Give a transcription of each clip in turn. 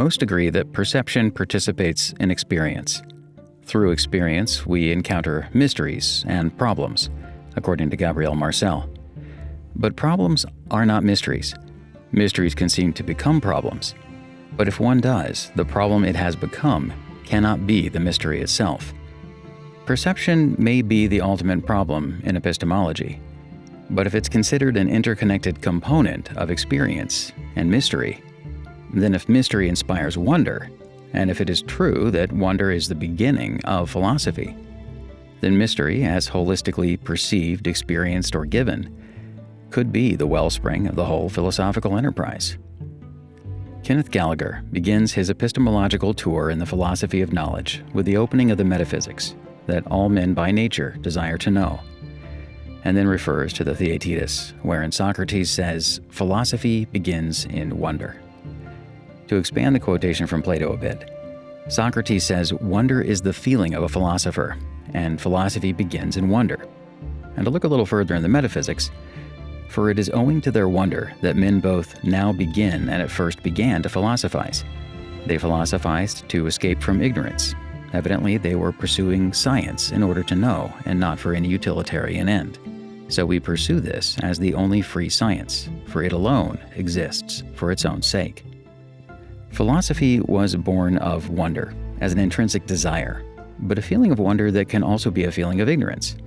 most agree that perception participates in experience. Through experience, we encounter mysteries and problems, according to Gabriel Marcel. But problems are not mysteries. Mysteries can seem to become problems. But if one does, the problem it has become cannot be the mystery itself. Perception may be the ultimate problem in epistemology, but if it's considered an interconnected component of experience and mystery, then if mystery inspires wonder, and if it is true that wonder is the beginning of philosophy, then mystery, as holistically perceived, experienced, or given, could be the wellspring of the whole philosophical enterprise. Kenneth Gallagher begins his epistemological tour in the philosophy of knowledge with the opening of the metaphysics that all men by nature desire to know, and then refers to the Theaetetus, wherein Socrates says, "Philosophy begins in wonder." To expand the quotation from Plato a bit, Socrates says, "Wonder is the feeling of a philosopher, and philosophy begins in wonder." And to look a little further in the metaphysics, "For it is owing to their wonder that men both now begin and at first began to philosophize. They philosophized to escape from ignorance. Evidently, they were pursuing science in order to know, and not for any utilitarian end. So we pursue this as the only free science, for it alone exists for its own sake." Philosophy was born of wonder, as an intrinsic desire, but a feeling of wonder that can also be a feeling of ignorance,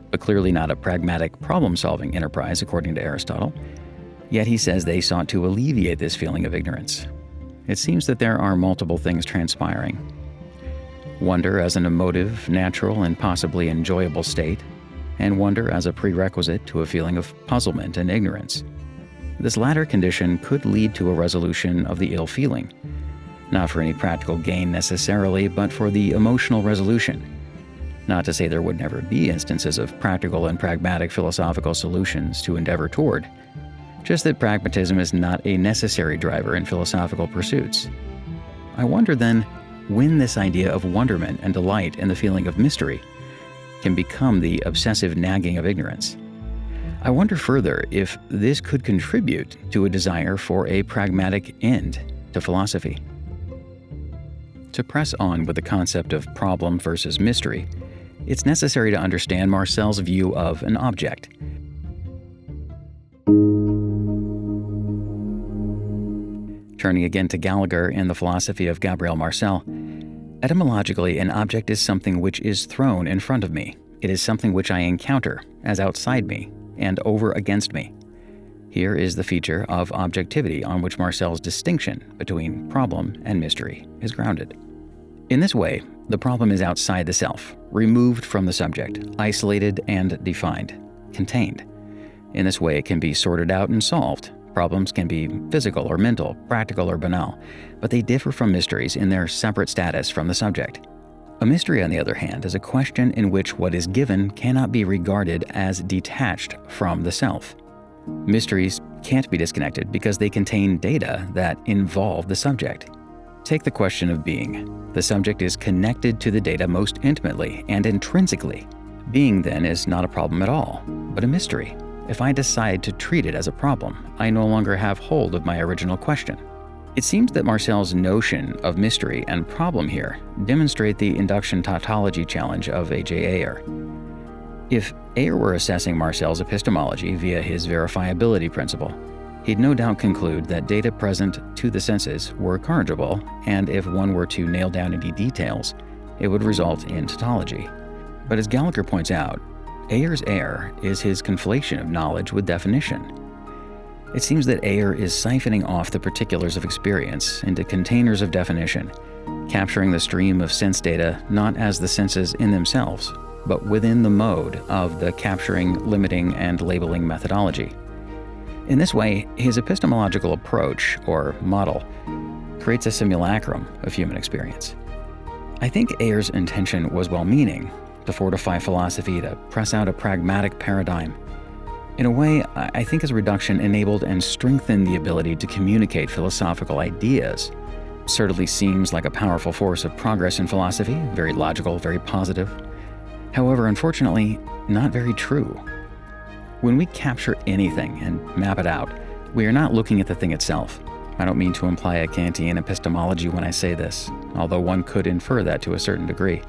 but clearly not a pragmatic problem-solving enterprise, according to Aristotle. Yet he says they sought to alleviate this feeling of ignorance. It seems that there are multiple things transpiring. Wonder as an emotive, natural, and possibly enjoyable state, and wonder as a prerequisite to a feeling of puzzlement and ignorance. This latter condition could lead to a resolution of the ill feeling, not for any practical gain necessarily, but for the emotional resolution. Not to say there would never be instances of practical and pragmatic philosophical solutions to endeavor toward, just that pragmatism is not a necessary driver in philosophical pursuits. I wonder then when this idea of wonderment and delight in the feeling of mystery can become the obsessive nagging of ignorance. I wonder further if this could contribute to a desire for a pragmatic end to philosophy. To press on with the concept of problem versus mystery, it's necessary to understand Marcel's view of an object. Turning again to Gallagher in the philosophy of Gabriel Marcel, etymologically, an object is something which is thrown in front of me. It is something which I encounter as outside me and over against me. Here is the feature of objectivity on which Marcel's distinction between problem and mystery is grounded. In this way, the problem is outside the self, removed from the subject, isolated and defined, contained. In this way, it can be sorted out and solved. Problems can be physical or mental, practical or banal, but they differ from mysteries in their separate status from the subject. A mystery, on the other hand, is a question in which what is given cannot be regarded as detached from the self. Mysteries can't be disconnected because they contain data that involve the subject. Take the question of being. The subject is connected to the data most intimately and intrinsically. Being, then, is not a problem at all, but a mystery. If I decide to treat it as a problem, I no longer have hold of my original question. It seems that Marcel's notion of mystery and problem here demonstrate the induction tautology challenge of A.J. Ayer. If Ayer were assessing Marcel's epistemology via his verifiability principle, he'd no doubt conclude that data present to the senses were corrigible, and if one were to nail down any details, it would result in tautology. But as Gallagher points out, Ayer's error is his conflation of knowledge with definition. It seems that Ayer is siphoning off the particulars of experience into containers of definition, capturing the stream of sense data not as the senses in themselves, but within the mode of the capturing, limiting, and labeling methodology. In this way, his epistemological approach, or model, creates a simulacrum of human experience. I think Ayer's intention was well-meaning, to fortify philosophy, to press out a pragmatic paradigm. In a way, I think his reduction enabled and strengthened the ability to communicate philosophical ideas. Certainly seems like a powerful force of progress in philosophy, very logical, very positive. However, unfortunately, not very true. When we capture anything and map it out, we are not looking at the thing itself, I don't mean to imply a Kantian epistemology when I say this, although one could infer that to a certain degree.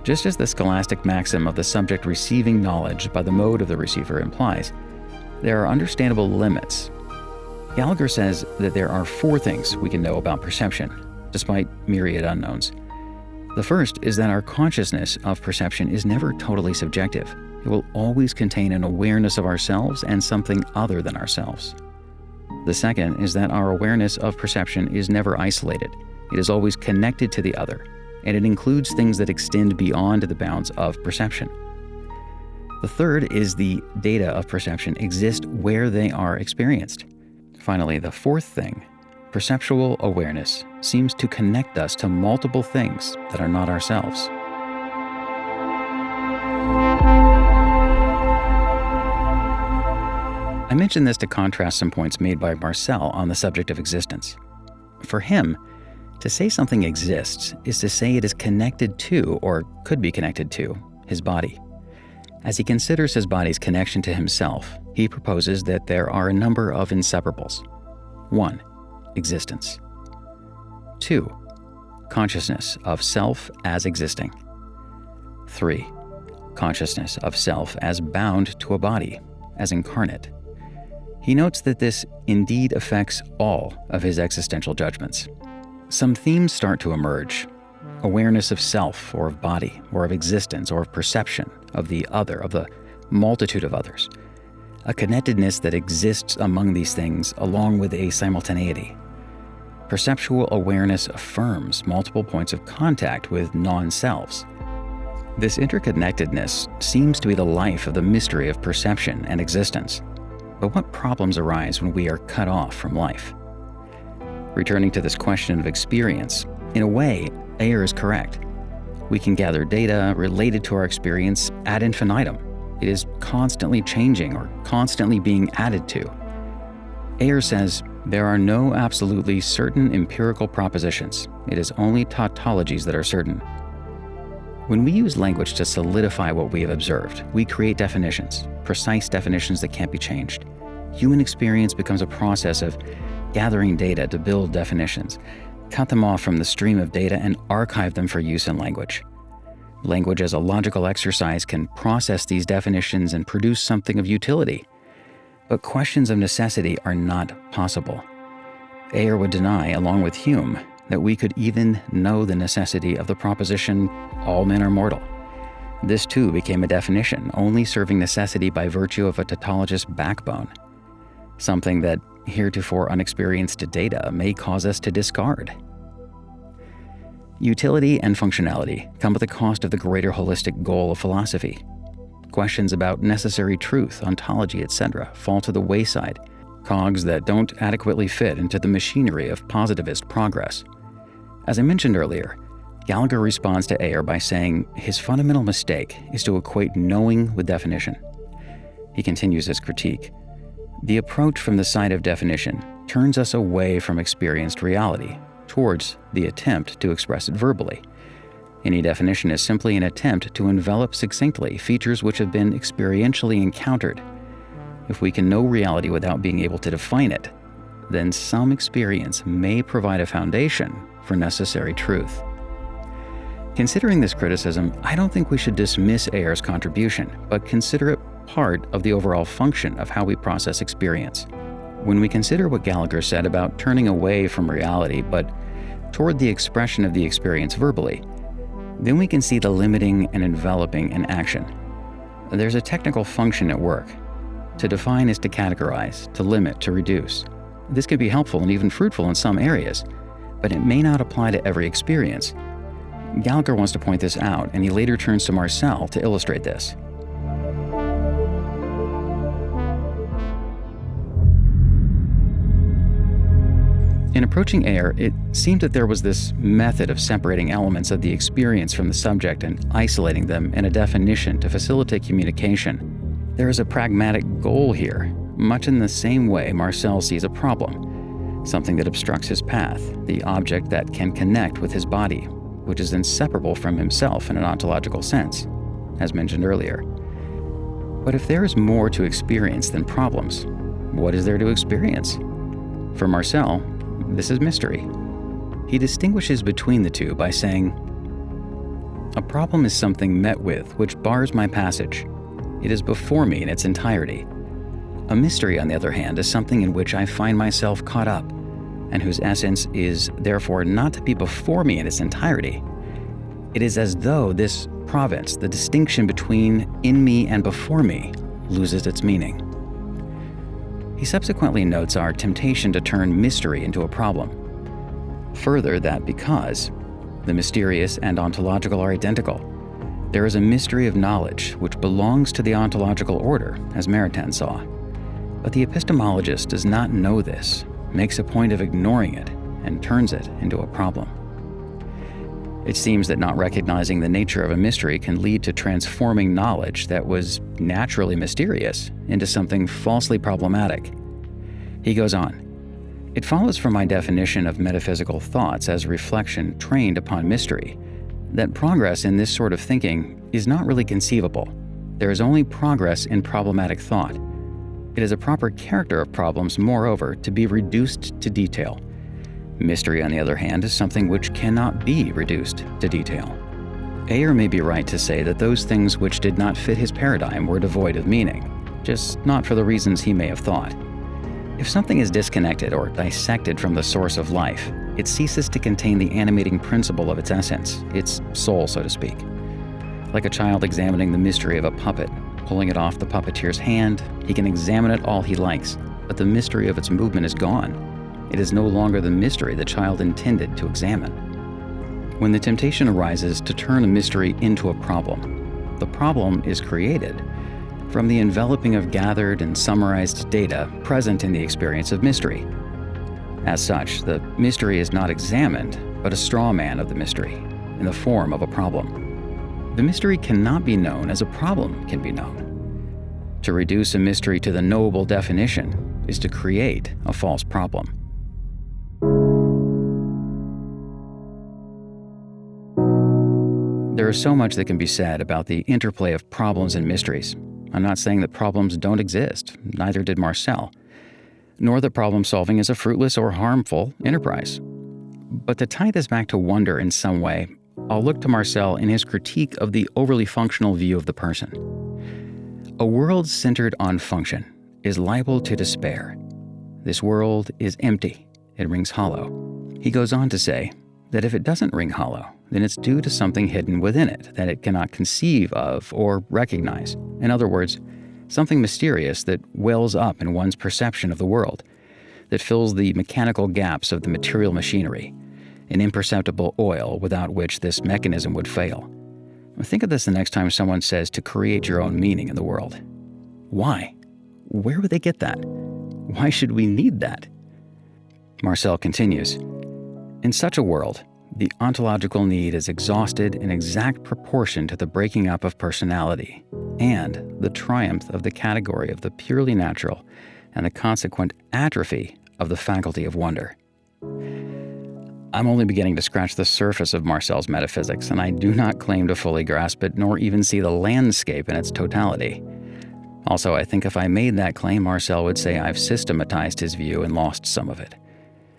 Just as the scholastic maxim of the subject receiving knowledge by the mode of the receiver implies, there are understandable limits. Gallagher says that there are 4 things we can know about perception, despite myriad unknowns. The first is that our consciousness of perception is never totally subjective. It will always contain an awareness of ourselves and something other than ourselves. The second is that our awareness of perception is never isolated. It is always connected to the other, and it includes things that extend beyond the bounds of perception. The third is the data of perception exist where they are experienced. Finally, the fourth thing, perceptual awareness, seems to connect us to multiple things that are not ourselves. I mention this to contrast some points made by Marcel on the subject of existence. For him, to say something exists is to say it is connected to, or could be connected to, his body. As he considers his body's connection to himself, he proposes that there are a number of inseparables. 1. Existence. 2. Consciousness of self as existing. 3. Consciousness of self as bound to a body, as incarnate. He notes that this indeed affects all of his existential judgments. Some themes start to emerge: awareness of self, or of body, or of existence, or of perception, of the other, of the multitude of others. A connectedness that exists among these things along with a simultaneity. Perceptual awareness affirms multiple points of contact with non-selves. This interconnectedness seems to be the life of the mystery of perception and existence. But what problems arise when we are cut off from life? Returning to this question of experience, in a way, Ayer is correct. We can gather data related to our experience ad infinitum. It is constantly changing or constantly being added to. Ayer says there are no absolutely certain empirical propositions. It is only tautologies that are certain. When we use language to solidify what we have observed, we create definitions, precise definitions that can't be changed. Human experience becomes a process of gathering data to build definitions, cut them off from the stream of data, and archive them for use in language. Language as a logical exercise can process these definitions and produce something of utility. But questions of necessity are not possible. Ayer would deny, along with Hume, that we could even know the necessity of the proposition, all men are mortal. This too became a definition, only serving necessity by virtue of a tautologist backbone, something that heretofore unexperienced data may cause us to discard. Utility and functionality come at the cost of the greater holistic goal of philosophy. Questions about necessary truth, ontology, etc. fall to the wayside, cogs that don't adequately fit into the machinery of positivist progress. As I mentioned earlier, Gallagher responds to Ayer by saying his fundamental mistake is to equate knowing with definition. He continues his critique. The approach from the side of definition turns us away from experienced reality, towards the attempt to express it verbally. Any definition is simply an attempt to envelop succinctly features which have been experientially encountered. If we can know reality without being able to define it, then some experience may provide a foundation for necessary truth. Considering this criticism, I don't think we should dismiss Ayer's contribution, but consider it part of the overall function of how we process experience. When we consider what Gallagher said about turning away from reality, but toward the expression of the experience verbally, then we can see the limiting and enveloping in action. There's a technical function at work. To define is to categorize, to limit, to reduce. This can be helpful and even fruitful in some areas, but it may not apply to every experience. Gallagher wants to point this out, and he later turns to Marcel to illustrate this. In approaching Ayer, it seemed that there was this method of separating elements of the experience from the subject and isolating them in a definition to facilitate communication. There is a pragmatic goal here, much in the same way Marcel sees a problem, something that obstructs his path, the object that can connect with his body, which is inseparable from himself in an ontological sense, as mentioned earlier. But if there is more to experience than problems, what is there to experience? For Marcel, this is mystery. He distinguishes between the two by saying, "A problem is something met with which bars my passage. It is before me in its entirety. A mystery, on the other hand, is something in which I find myself caught up, and whose essence is therefore not to be before me in its entirety. It is as though this province, the distinction between in me and before me, loses its meaning." He subsequently notes our temptation to turn mystery into a problem. Further, that because the mysterious and ontological are identical, there is a mystery of knowledge which belongs to the ontological order, as Maritain saw. But the epistemologist does not know this, makes a point of ignoring it, and turns it into a problem. It seems that not recognizing the nature of a mystery can lead to transforming knowledge that was naturally mysterious into something falsely problematic. He goes on, "It follows from my definition of metaphysical thoughts as reflection trained upon mystery that progress in this sort of thinking is not really conceivable. There is only progress in problematic thought. It is a proper character of problems, moreover, to be reduced to detail. Mystery, on the other hand, is something which cannot be reduced to detail." Ayer may be right to say that those things which did not fit his paradigm were devoid of meaning, just not for the reasons he may have thought. If something is disconnected or dissected from the source of life, it ceases to contain the animating principle of its essence, its soul, so to speak. Like a child examining the mystery of a puppet, pulling it off the puppeteer's hand, he can examine it all he likes, but the mystery of its movement is gone. It is no longer the mystery the child intended to examine. When the temptation arises to turn a mystery into a problem, the problem is created from the enveloping of gathered and summarized data present in the experience of mystery. As such, the mystery is not examined, but a straw man of the mystery, in the form of a problem. The mystery cannot be known as a problem can be known. To reduce a mystery to the knowable definition is to create a false problem. There is so much that can be said about the interplay of problems and mysteries. I'm not saying that problems don't exist, neither did Marcel, nor that problem solving is a fruitless or harmful enterprise. But to tie this back to wonder in some way, I'll look to Marcel in his critique of the overly functional view of the person. A world centered on function is liable to despair. This world is empty. It rings hollow. He goes on to say that if it doesn't ring hollow, then it's due to something hidden within it that it cannot conceive of or recognize. In other words, something mysterious that wells up in one's perception of the world, that fills the mechanical gaps of the material machinery, an imperceptible oil without which this mechanism would fail. Think of this the next time someone says to create your own meaning in the world. Why? Where would they get that? Why should we need that? Marcel continues, "In such a world, the ontological need is exhausted in exact proportion to the breaking up of personality and the triumph of the category of the purely natural and the consequent atrophy of the faculty of wonder." I'm only beginning to scratch the surface of Marcel's metaphysics, and I do not claim to fully grasp it nor even see the landscape in its totality. Also, I think if I made that claim, Marcel would say I've systematized his view and lost some of it.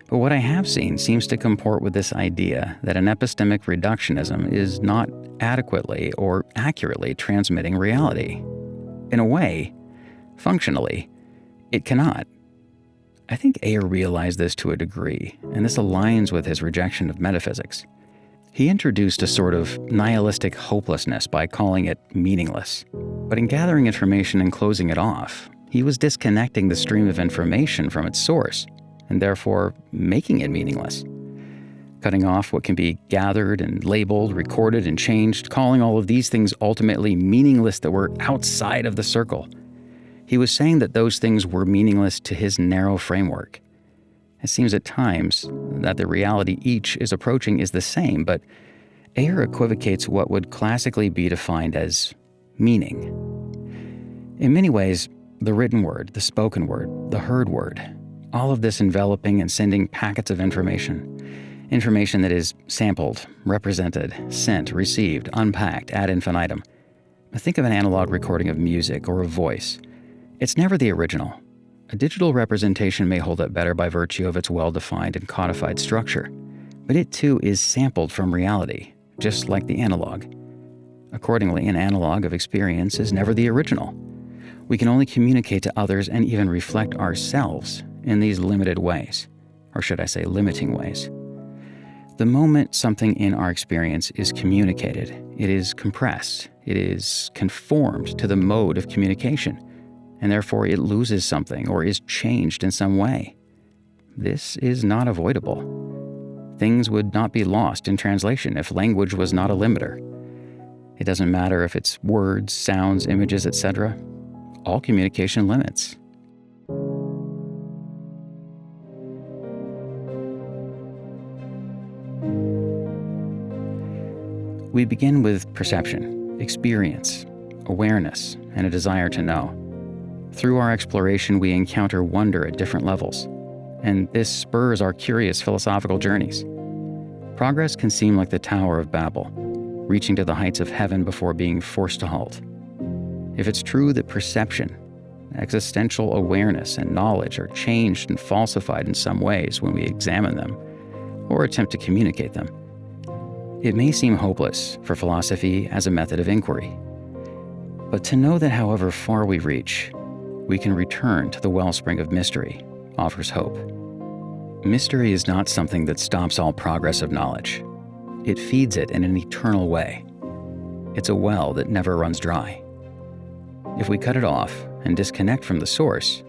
But what I have seen seems to comport with this idea that an epistemic reductionism is not adequately or accurately transmitting reality. In a way, functionally, it cannot. I think Ayer realized this to a degree, and this aligns with his rejection of metaphysics. He introduced a sort of nihilistic hopelessness by calling it meaningless. But in gathering information and closing it off, he was disconnecting the stream of information from its source, and therefore making it meaningless. Cutting off what can be gathered and labeled, recorded and changed, calling all of these things ultimately meaningless that were outside of the circle. He was saying that those things were meaningless to his narrow framework. It seems at times that the reality each is approaching is the same, but Ayer equivocates what would classically be defined as meaning. In many ways, the written word, the spoken word, the heard word, all of this enveloping and sending packets of information that is sampled, represented, sent, received, unpacked ad infinitum. Think of an analog recording of music or a voice. It's never the original. A digital representation may hold up better by virtue of its well-defined and codified structure, but it too is sampled from reality, just like the analog. Accordingly, an analog of experience is never the original. We can only communicate to others and even reflect ourselves in these limited ways, or should I say limiting ways. The moment something in our experience is communicated, it is compressed, it is conformed to the mode of communication, and therefore it loses something or is changed in some way. This is not avoidable. Things would not be lost in translation if language was not a limiter. It doesn't matter if it's words, sounds, images, etc. All communication limits. We begin with perception, experience, awareness, and a desire to know. Through our exploration, we encounter wonder at different levels, and this spurs our curious philosophical journeys. Progress can seem like the Tower of Babel, reaching to the heights of heaven before being forced to halt. If it's true that perception, existential awareness, and knowledge are changed and falsified in some ways when we examine them or attempt to communicate them, it may seem hopeless for philosophy as a method of inquiry. But to know that however far we reach, we can return to the wellspring of mystery offers hope. Mystery is not something that stops all progress of knowledge. It feeds it in an eternal way. It's a well that never runs dry. If we cut it off and disconnect from the source,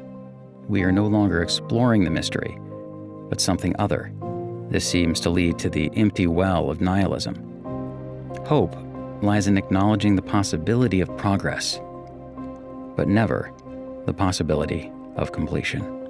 we are no longer exploring the mystery, but something other. This seems to lead to the empty well of nihilism. Hope lies in acknowledging the possibility of progress, but never the possibility of completion.